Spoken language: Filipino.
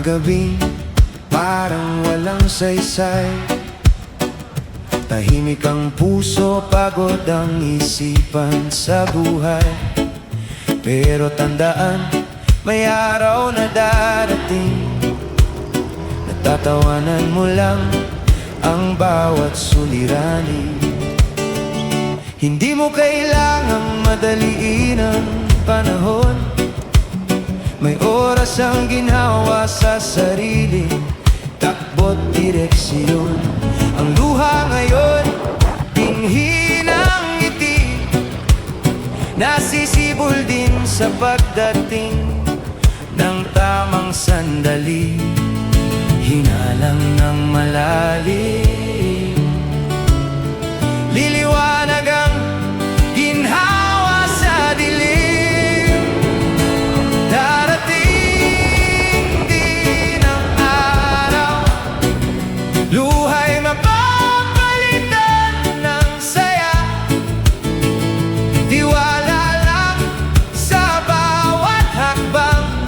gabing parang walang saysay, tahimik ang puso, pagod ang isipan sa buhay. Pero tandaan, may araw na darating, natatawanan mo lang ang bawat suliranin. Hindi mo kailangang madaliin ang panahon, may oras ang ginhawa sa sarili, takbo't direksyon. Ang luha ngayon, binhi ng ngiti, nasisibol din sa pagdating ng tamang sandali. Hinalang ng malalim, liliwanag ang ginhawa sa dilim. Darating din ang araw, luha'y mapapalitan ng saya. Tiwala lang sa bawat hakbang,